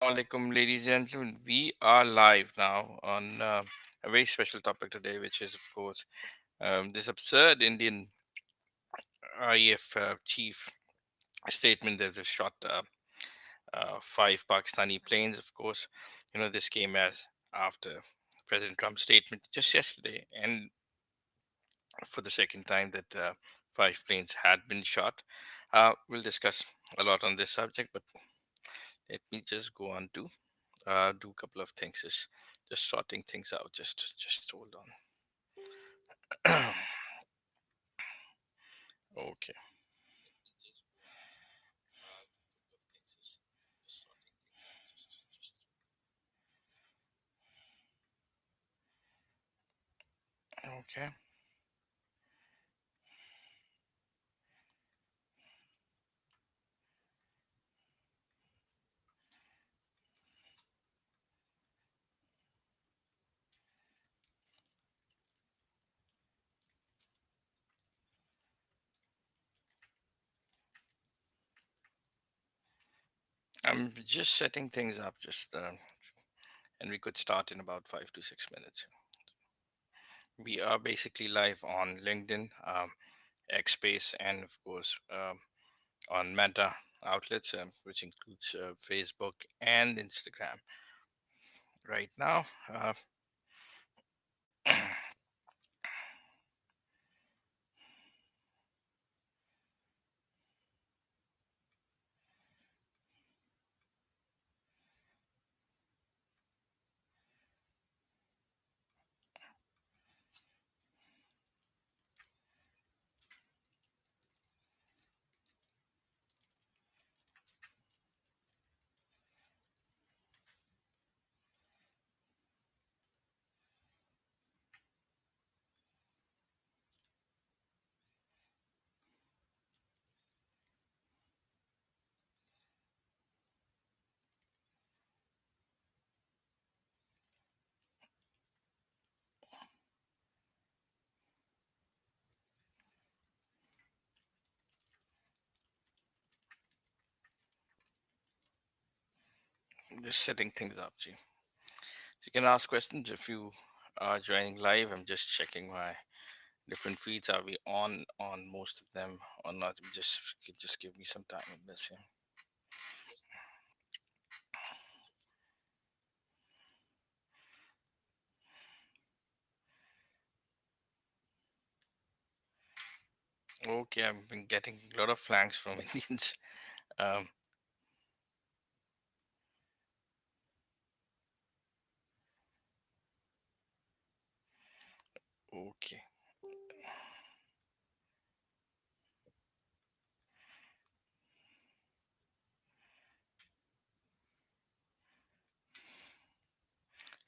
Assalamualaikum, ladies and gentlemen. We are live now on a very special topic today, which is, of course, this absurd Indian IAF chief statement that they shot five Pakistani planes. Of course, this came as after President Trump's statement just yesterday, and for the second time that five planes had been shot. We'll discuss a lot on this subject, but let me just go on to do a couple of things. Just sorting things out. Just hold on. Okay. Okay. I'm just setting things up. And we could start in about 5 to 6 minutes. We are basically live on LinkedIn, X Space, and of course on Meta outlets, which includes Facebook and Instagram. Right now, just setting things up. G. You can ask questions if you are joining live. I'm just checking my different feeds. Are we on most of them or not? Just give me some time on this. Yeah. Okay, I've been getting a lot of flanks from Indians. Um, okay,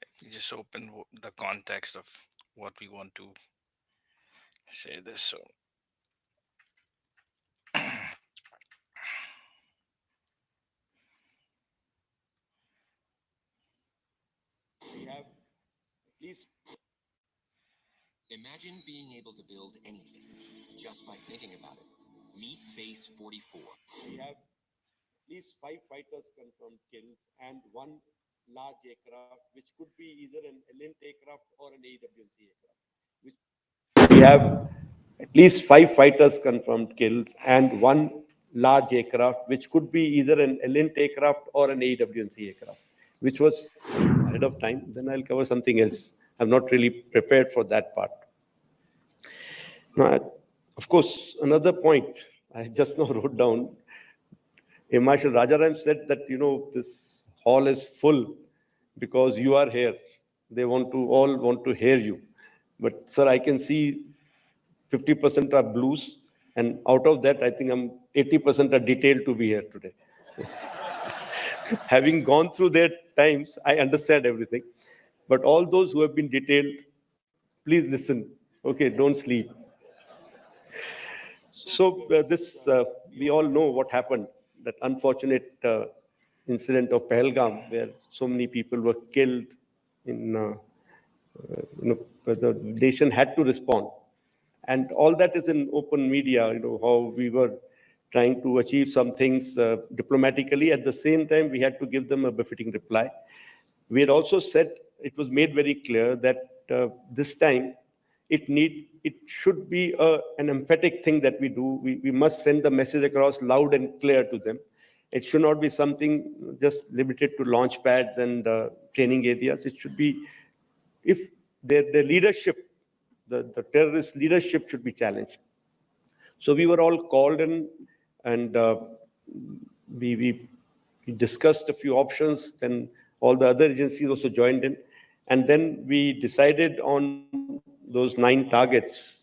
let me just open the context of what we want to say this. So, We have at least imagine being able to build anything just by thinking about it. Meet Base 44. We have at least 5 fighters confirmed kills and one large aircraft, which could be either an Elint aircraft or an AWC aircraft. We have at least 5 fighters confirmed kills and one large aircraft, which could be either an Elint aircraft or an AWC aircraft, which was ahead of time. Then I'll cover something else. I'm not really prepared for that part. Now, of course, another point I just now wrote down. Marshal Rajaram said that, this hall is full because you are here. They all want to hear you. But, sir, I can see 50% are blues. And out of that, I think 80% are detailed to be here today. Having gone through their times, I understand everything. But all those who have been detailed, please listen. Okay, don't sleep. So this, we all know what happened, that unfortunate incident of Pahalgam, where so many people were killed the nation had to respond. And all that is in open media, how we were trying to achieve some things diplomatically. At the same time, we had to give them a befitting reply. We had also said, it was made very clear that this time it should be an emphatic thing that we do. We must send the message across loud and clear to them. It should not be something just limited to launch pads and training areas. It should be, if their leadership, the terrorist leadership should be challenged. So we were all called in, and we, we, we discussed a few options. Then all the other agencies also joined in. And then we decided on those 9 targets.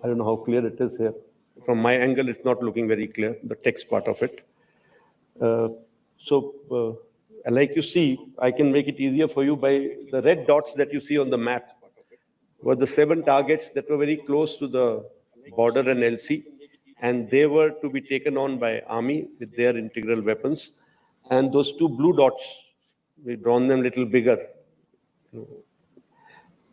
I don't know how clear it is here. From my angle, it's not looking very clear, the text part of it. Uh, like you see, I can make it easier for you by the red dots that you see on the map were the 7 targets that were very close to the border and LC, and they were to be taken on by Army with their integral weapons. And those 2 blue dots, we've drawn them a little bigger.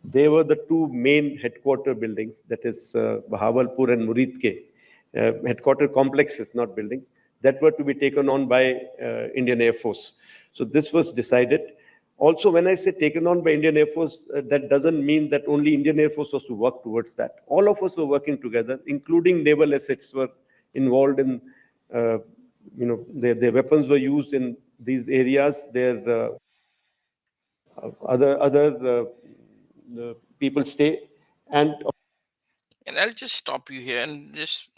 They were the 2 main headquarter buildings, that is Bahawalpur and Muridke, headquarter complexes, not buildings, that were to be taken on by Indian Air Force. So this was decided. Also, when I say taken on by Indian Air Force, that doesn't mean that only Indian Air Force was to work towards that. All of us were working together, including naval assets were involved in, uh, their weapons were used in these areas. Their people stay. And And I'll just stop you here and just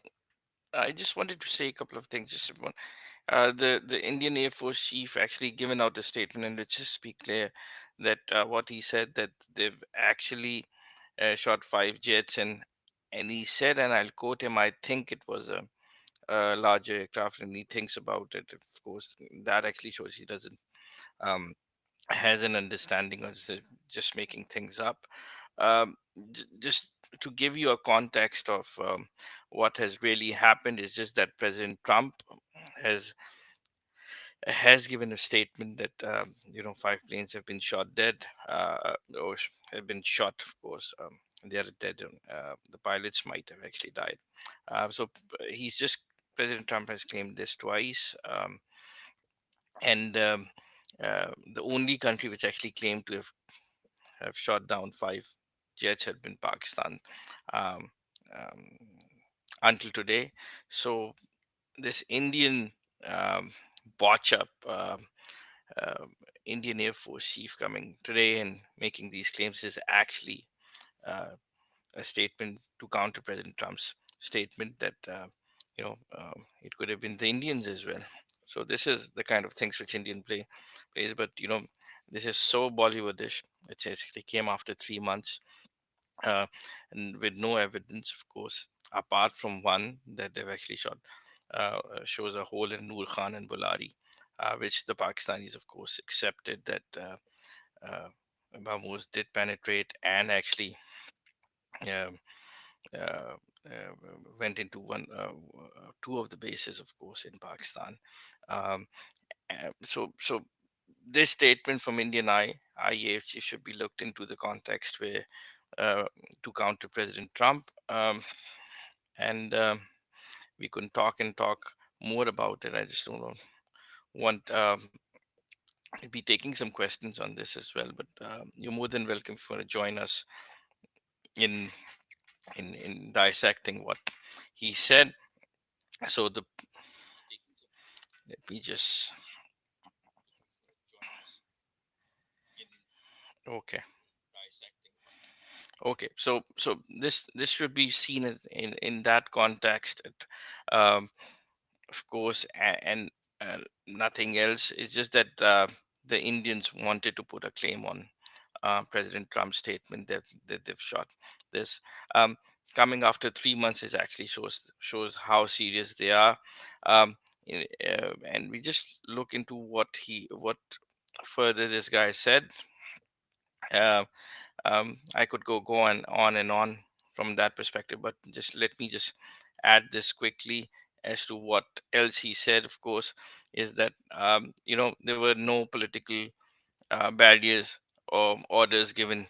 I just wanted to say a couple of things. Just one, the Indian Air Force chief actually given out a statement, and let's just be clear that what he said that they've actually shot 5 jets, and he said, and I'll quote him, I think it was a larger aircraft, and he thinks about it. Of course, that actually shows he doesn't um, has an understanding of just making things up. Just to give you a context of what has really happened is just that President Trump has has given a statement that 5 planes have been shot dead, or have been shot. Of course, they are dead. The pilots might have actually died. He's just President Trump has claimed this twice, and the only country which actually claimed to have shot down 5 jets had been Pakistan, um, um, until today. So this Indian um, botch up. Uh, Indian Air Force chief coming today and making these claims is actually uh, a statement to counter President Trump's statement that it could have been the Indians as well. So this is the kind of things which Indian plays, but this is so Bollywoodish. It actually came after 3 months, uh, and with no evidence, of course, apart from one that they've actually shot, shows a hole in Noor Khan and Bulari, which the Pakistanis, of course, accepted that uh, BrahMos did penetrate and actually um, uh, uh, went into two of the bases, of course, in Pakistan. Um, so this statement from IAF chief should be looked into the context where uh, to counter President Trump. And we can talk and talk more about it. I just don't know, want be taking some questions on this as well. But you're more than welcome if you want to join us in in dissecting what he said. So let me just okay. Okay, so this should be seen in that context. Um, of course, and nothing else. It's just that the Indians wanted to put a claim on President Trump's statement that they've shot this. Um, Coming after 3 months is actually shows how serious they are. And we just look into what further this guy said. Uh, I could go on and on from that perspective, but just let me just add this quickly as to what else he said. Of course, is that there were no political barriers or orders given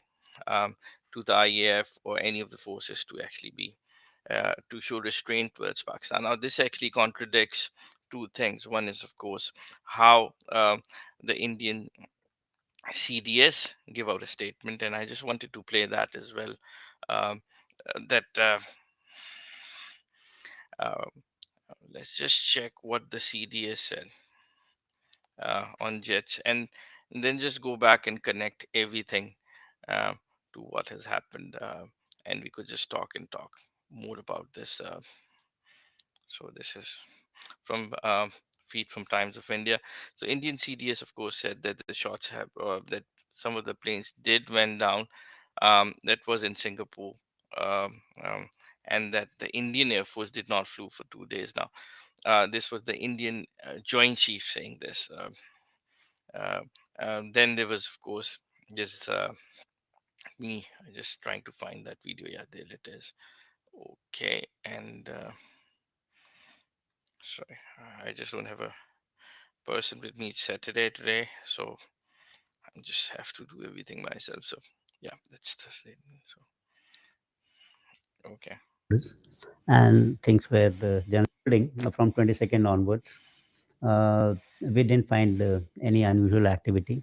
um, to the IAF or any of the forces to actually be to show restraint towards Pakistan. Now, this actually contradicts two things. One is, of course, how the Indian CDS give out a statement, and I just wanted to play that as well. Um, that uh, Let's just check what the CDS said on Jets, and then just go back and connect everything uh, to what has happened, and we could just talk and talk more about this. So this is from feed from Times of India. So Indian CDS, of course, said that the shots have that some of the planes did went down. That was in Singapore, um, um, and that the Indian Air Force did not flew for 2 days now. This was the Indian Joint Chief saying this. Uh, then there was, of course, this me just trying to find that video. Yeah, there it is. Okay, and sorry, I just don't have a person with me. It's Saturday today, so I just have to do everything myself. So yeah, that's the statement. So okay. and things were generally from 22nd onwards. We didn't find any unusual activity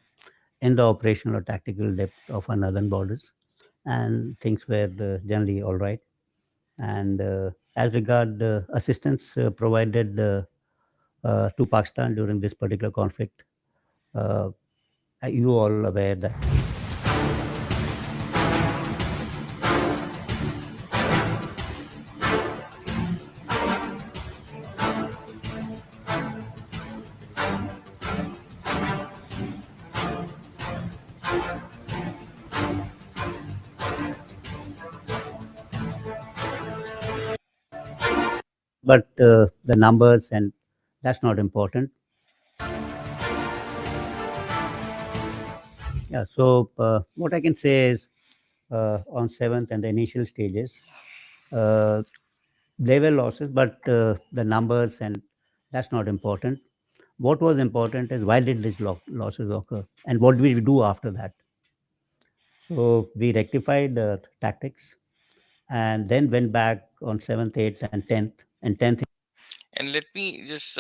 in the operational or tactical depth of our northern borders, and things were generally all right. And as regard the assistance provided to Pakistan during this particular conflict, uh, you all aware that. But the numbers, and that's not important. Yeah. So what I can say is, on seventh and the initial stages, uh, there were losses, but the numbers, and that's not important. What was important is why did these losses occur, and what did we do after that? So we rectified tactics, and then went back on seventh, eighth, and tenth. And tenth. And let me just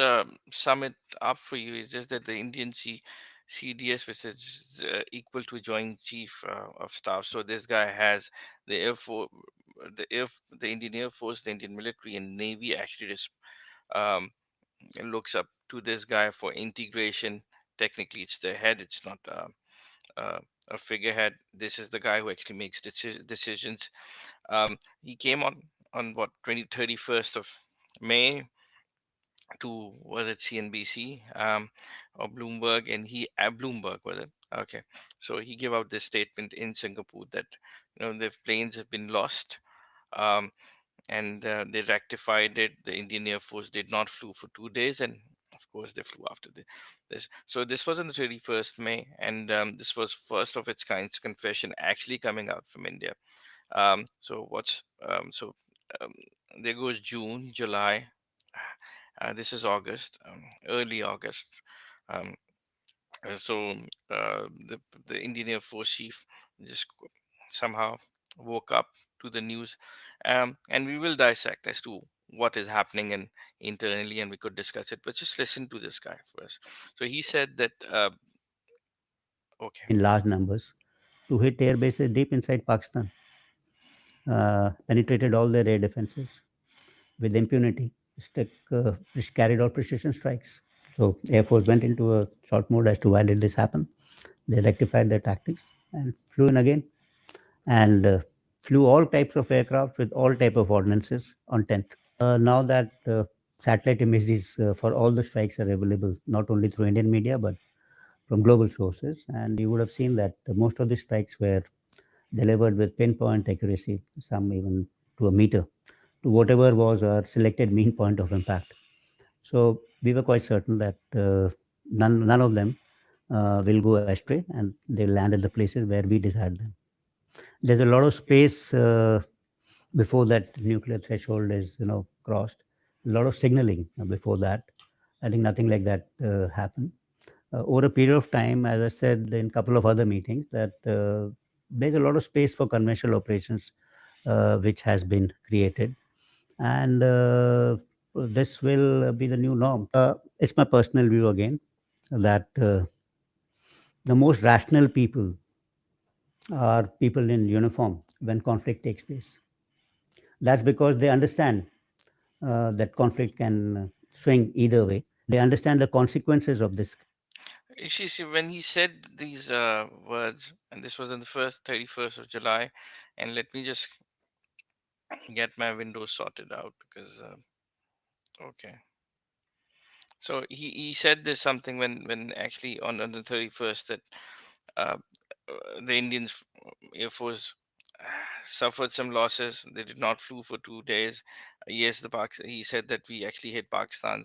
sum it up for you. It's just that the Indian CDS, which is equal to Joint Chief of Staff. So this guy has the Air Force, the Indian Air Force, the Indian military, and Navy actually just um, looks up to this guy for integration. Technically, it's the head. It's not uh, a figurehead. This is the guy who actually makes decisions. He came on what 31st of May to, was it CNBC or Bloomberg, and Bloomberg, was it? Okay, so he gave out this statement in Singapore that the planes have been lost, um, and they rectified it. The Indian Air Force did not flew for 2 days, and of course they flew after this. So this was on the 31st May, and this was first of its kind confession actually coming out from India. So what's um, there goes June, July. This is August, early August. Um, so the Indian Air Force chief just somehow woke up to the news, and we will dissect as to what is happening and internally, and we could discuss it. But just listen to this guy first. So he said that okay. In large numbers to hit air bases deep inside Pakistan, penetrated all their air defenses with impunity, carried out precision strikes. So Air Force went into a short mode as to why did this happen. They rectified their tactics and flew in again, and flew all types of aircraft with all type of ordnances on 10th. Now that satellite images for all the strikes are available, not only through Indian media but from global sources, and you would have seen that most of the strikes were delivered with pinpoint accuracy, some even to a meter, to whatever was our selected mean point of impact. So we were quite certain that none of them will go astray, and they'll land at the places where we desired them. There's a lot of space before that nuclear threshold is crossed. A lot of signaling before that. I think nothing like that happened. Over a period of time, as I said in a couple of other meetings, that there's a lot of space for conventional operations, which has been created, and this will be the new norm. It's my personal view again that the most rational people are people in uniform when conflict takes place. That's because they understand that conflict can swing either way. They understand the consequences of this. See, when he said these words, and this was on the 31st of July, and let me just get my windows sorted out because, okay. So he said this something when actually on the 31st that uh, the Indians Air Force suffered some losses. They did not flew for 2 days. Yes, he said that we actually hit Pakistan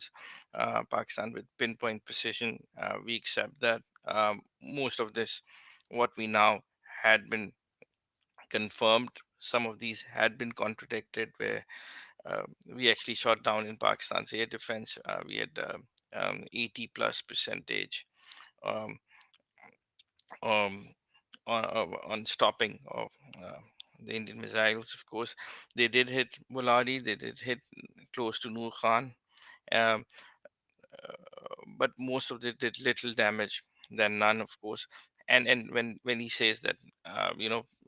with pinpoint precision. We accept that. Most of this, what we now had been confirmed. Some of these had been contradicted, where we actually shot down in Pakistan's air defense. We had 80 plus percentage um, um, on stopping of uh, the Indian missiles. Of course, they did hit Buladi. They did hit close to Noor Khan, um, but most of it did little damage than none, of course. And when he says that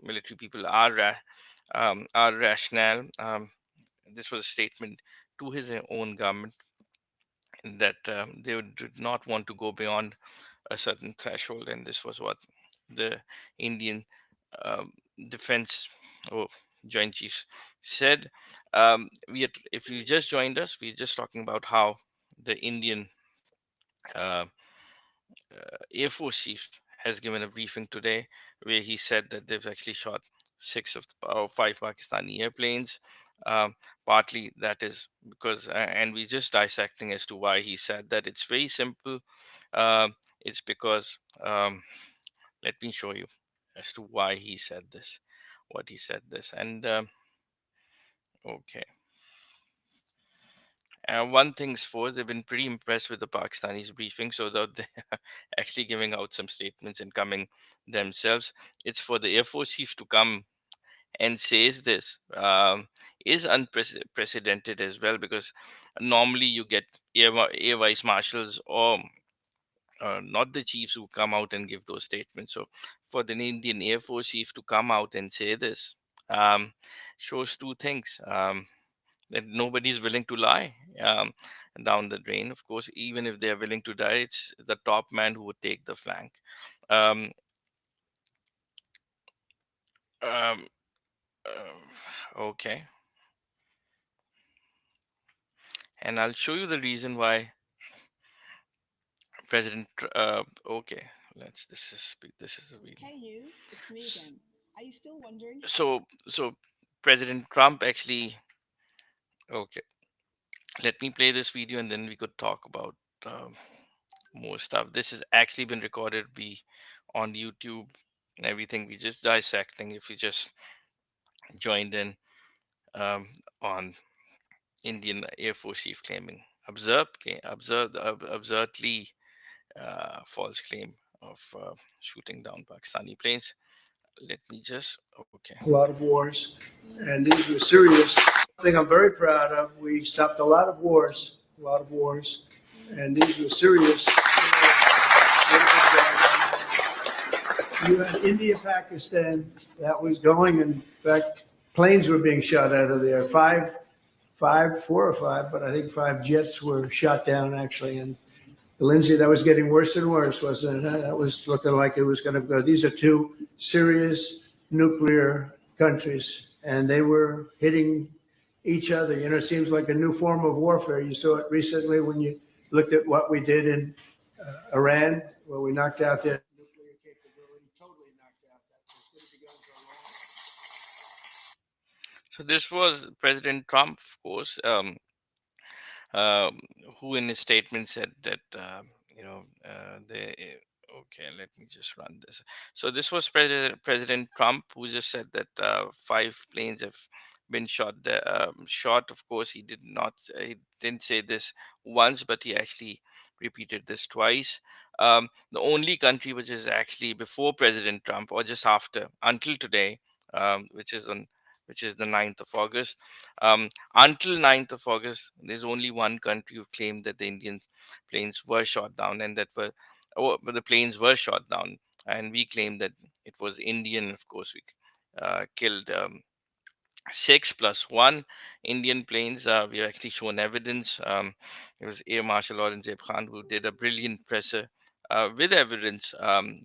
military people are rational, this was a statement to his own government that they did not want to go beyond a certain threshold, and this was what the Indian um, defense or Joint Chiefs said. If you just joined us, we're just talking about how the Indian uh, Air Force Chief has given a briefing today where he said that they've actually shot five Pakistani airplanes. Um, Partly that is because, and we're just dissecting as to why he said that. It's very simple. It's because, let me show you as to why he said this, what he said this. And okay. One thing's for they've been pretty impressed with the Pakistanis briefing, so that they're actually giving out some statements and coming themselves. It's for the Air Force Chief to come and says this is unprecedented as well, because normally you get air vice marshals or not the chiefs who come out and give those statements. So for the Indian Air Force Chief to come out and say this um, shows two things. That nobody's willing to lie down the drain. Of course, even if they're willing to die, it's the top man who would take the flank. Um, um, okay, and I'll show you the reason why President. Okay, let's. This is a video. Hey you, it's me again. Are you still wondering? So President Trump actually. Okay, let me play this video and then we could talk about more stuff. This has actually been recorded, be on YouTube and everything. We just dissecting. If you just joined in um, on Indian Air Force Chief claiming absurdly false claim of shooting down Pakistani planes. Let me just okay. A lot of wars, and these were serious. Thing I'm very proud of. We stopped a lot of wars, and these were serious. You had India, Pakistan, that was going, and in fact, planes were being shot out of there. Four or five, but I think five jets were shot down actually. And Lindsay, that was getting worse and worse, wasn't it? That was looking like it was going to go. These are two serious nuclear countries, and they were hitting each other. You know, it seems like a new form of warfare. You saw it recently when you looked at what we did in Iran, where we knocked out their nuclear capability, totally knocked out. That was going to be going for a So this was President Trump, of course, um, who in his statement said that they. Okay, let me just run this. So this was President Trump who just said that five planes have been shot there. Shot, of course, he did not. He didn't say this once, but he actually repeated this twice. The only country which is actually before President Trump or just after, until today, which is on which is the 9th of August. Until 9th of August, there's only one country who claimed that the Indian planes were shot down, and that were but the planes were shot down, and we claimed that it was Indian. Of course, we killed 6 plus 1 Indian planes. We have actually shown evidence. It was Air Marshal Aurangzeb Khan who did a brilliant presser with evidence.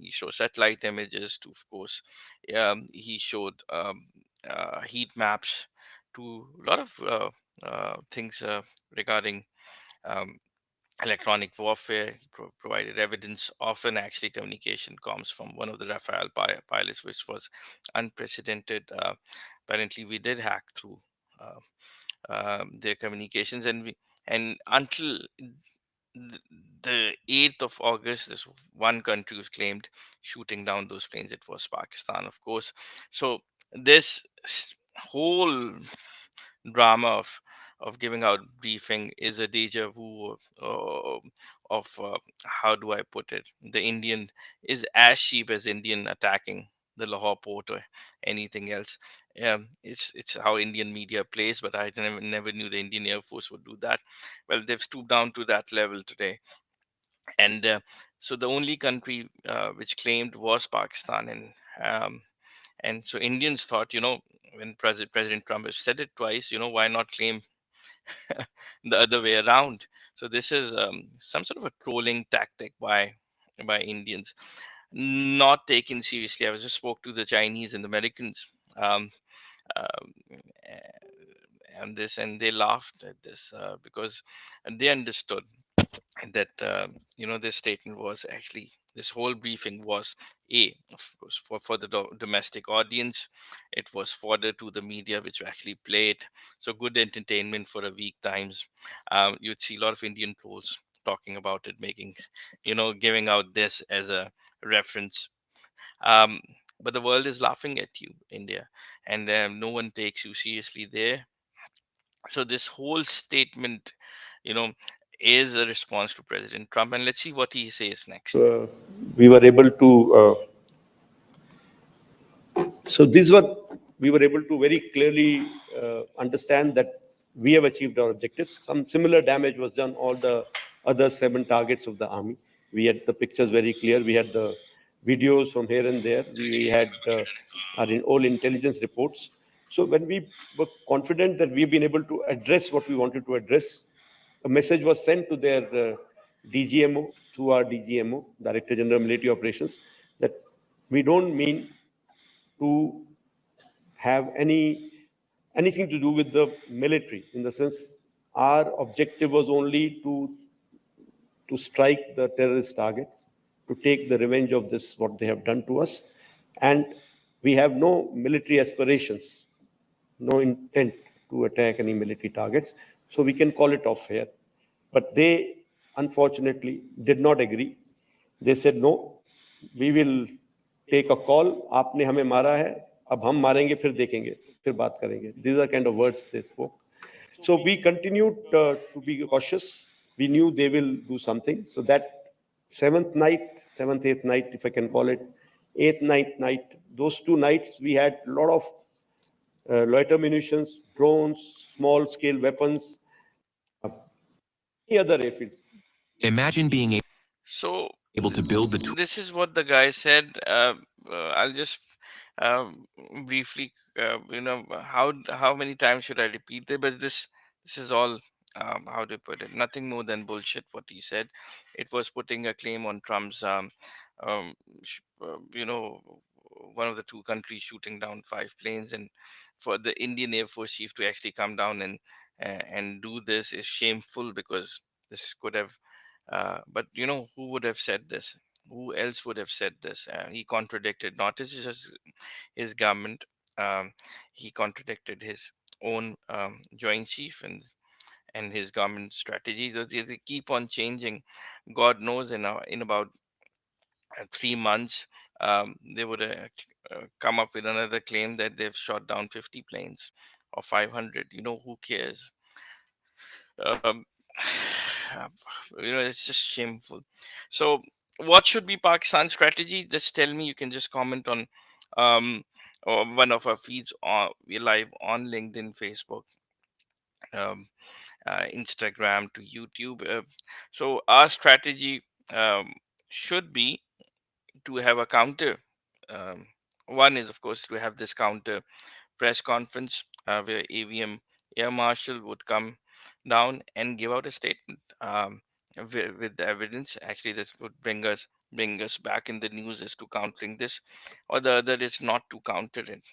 He showed satellite images to, of course, he showed heat maps to a lot of things regarding um, electronic warfare. He provided evidence of an actually communication comms from one of the Rafale pilots, which was unprecedented. Apparently, we did hack through their communications, and until th- the 8th of August, this one country was claimed shooting down those planes. It was Pakistan, of course. So this whole drama of giving out briefing is a deja vu of how do I put it? The Indian is as cheap as Indian attacking the Lahore port or anything else. It's how Indian media plays, but I never knew the Indian Air Force would do that. Well, they've stooped down to that level today, and so the only country which claimed was Pakistan, um, and so Indians thought, when President Trump has said it twice, why not claim the other way around? So this is some sort of a trolling tactic by Indians, not taken seriously. I was just spoke to the Chinese and the Americans, um, um, and this, and they laughed at this because they understood that this statement was actually, this whole briefing was, a of course, for the domestic audience. It was fodder to the media which actually play it. So good entertainment for a week times. You'd see a lot of Indian trolls talking about it, making, giving out this as a reference. um, but the world is laughing at you, India, and no one takes you seriously there. So this whole statement, you know, is a response to President Trump, and let's see what he says next. We were able to So these were we were able to very clearly understand that we have achieved our objectives. Some similar damage was done all the other 7 targets of the army. We had the pictures very clear. We had the videos from here and there. We had all intelligence reports. So when we were confident that we've been able to address what we wanted to address, a message was sent to their DGMO, through our DGMO, Director General Military Operations, that we don't mean to have anything to do with the military, in the sense our objective was only to strike the terrorist targets, to take the revenge of this what they have done to us, and we have no military aspirations, no intent to attack any military targets, so we can call it off here. But they unfortunately did not agree. They said, no, we will take a call. आपने हमें मारा है, अब हम मारेंगे, फिर देखेंगे, फिर बात करेंगे. These are kind of words they spoke. So we continued to be cautious. We knew they will do something. So that seventh night, seventh, eighth night, if I can call it, eighth, ninth night, those 2 nights, we had a lot of loiter munitions, drones, small scale weapons, any other airfields. Imagine being So able to build the this is what the guy said. I'll just briefly, how many times should I repeat it? But this is all, how to put it, nothing more than bullshit. What he said, it was putting a claim on Trump's, one of the two countries shooting down 5 planes, and for the Indian Air Force chief to actually come down and do this is shameful, because this could have. But who would have said this? Who else would have said this? He contradicted not just his government. Um, he contradicted his own joint chief and his government strategy. They keep on changing. God knows, in about 3 months, they would come up with another claim that they've shot down 50 planes. or 500. Who cares? um, it's just shameful. So what should be Pakistan's strategy? Just tell me. You can just comment on um or one of our feeds, on we're live on LinkedIn, Facebook, um, Instagram to YouTube. So our strategy um, should be to have a counter. um, One is, of course, to have this counter press conference where AVM Air Marshal would come down and give out a statement with the evidence. Actually, this would bring us back in the news as to countering this, or the other is not to counter it,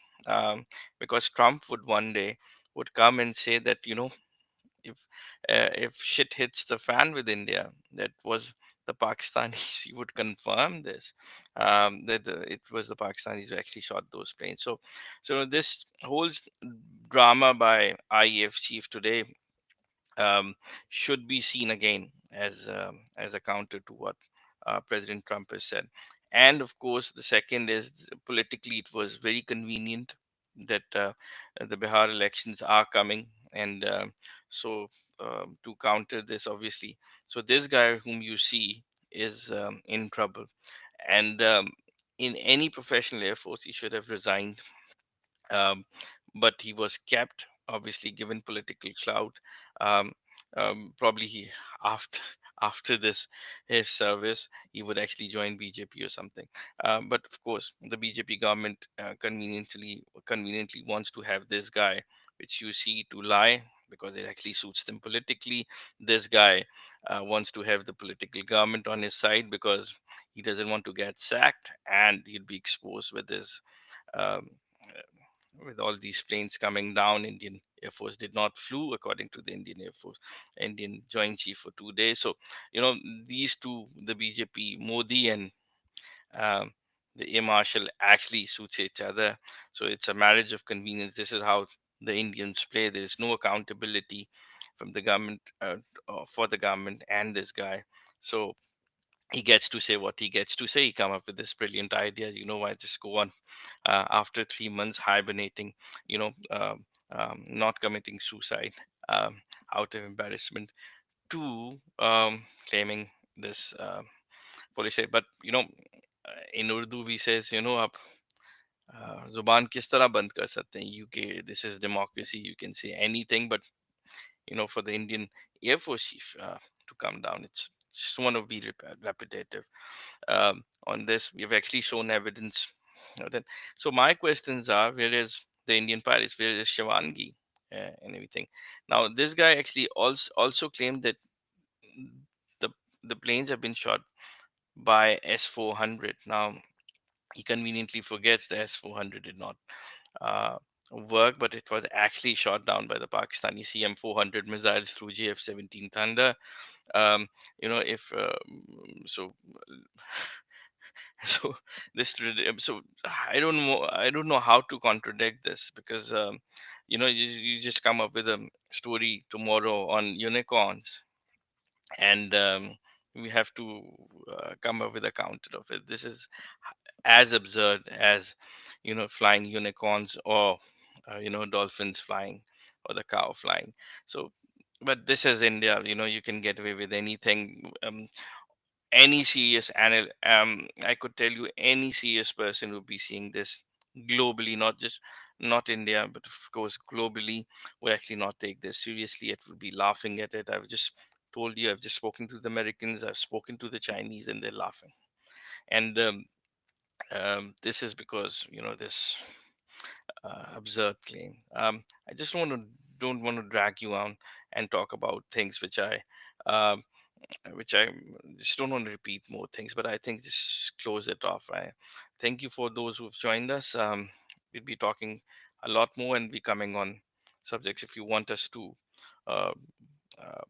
because Trump would one day would come and say that, if if shit hits the fan with India, that was the Pakistanis. He would confirm this, that it was the Pakistanis who actually shot those planes. So this whole drama by IAF chief today um, should be seen again as a counter to what President Trump has said. And of course, the second is, politically, it was very convenient that the Bihar elections are coming, and so to counter this, obviously, so this guy whom you see is in trouble, and in any professional air force, he should have resigned, um, but he was kept, obviously, given political clout. um, Probably he, after after this his service, he would actually join BJP or something. But of course, the BJP government conveniently wants to have this guy, which you see, to lie, because it actually suits them politically. This guy wants to have the political government on his side, because he doesn't want to get sacked and he'd be exposed um, with all these planes coming down. Indian Air Force did not flew, according to the Indian Air Force, Indian Joint Chief, for 2 days. So these two, the BJP, Modi and um, the Air Marshal, actually suits each other. So it's a marriage of convenience. This is how the Indians play. There is no accountability from the government, for the government and this guy. So he gets to say what he gets to say. He come up with this brilliant idea. Why just go on after 3 months hibernating, not committing suicide, out of embarrassment, to claiming this police. But in Urdu we says, आप जुबान किस तरह बंद कर सकते हैं. UK, this is democracy, you can say anything. But for the Indian Air Force chief to come down, it's just want to be repetitive on this. We've actually shown evidence of that. So my questions are, where is the Indian pilots? Where is Shivangi and everything? Now, this guy actually also claimed that the the planes have been shot by S-400. Now, he conveniently forgets the S-400 did not uh, work, but it was actually shot down by the Pakistani CM-400 missiles through JF-17 Thunder. If so, so so I don't know how to contradict this, because you just come up with a story tomorrow on unicorns, and we have to come up with a counter of it. This is as absurd as flying unicorns, or dolphins flying, or the cow flying. So, but this is India. You can get away with anything. Any serious I could tell you, any serious person would be seeing this globally, not India, but of course globally, will actually not take this seriously. It will be laughing at it. I've just told you, I've just spoken to the Americans, I've spoken to the Chinese, and they're laughing. And this is because this absurd claim. I just don't want to drag you on and talk about things um, which I just don't want to repeat more things, but I think just close it off. I thank you for those who've joined us. We'll be talking a lot more and be coming on subjects if you want us to. Uh, uh,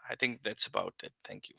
I think that's about it. Thank you.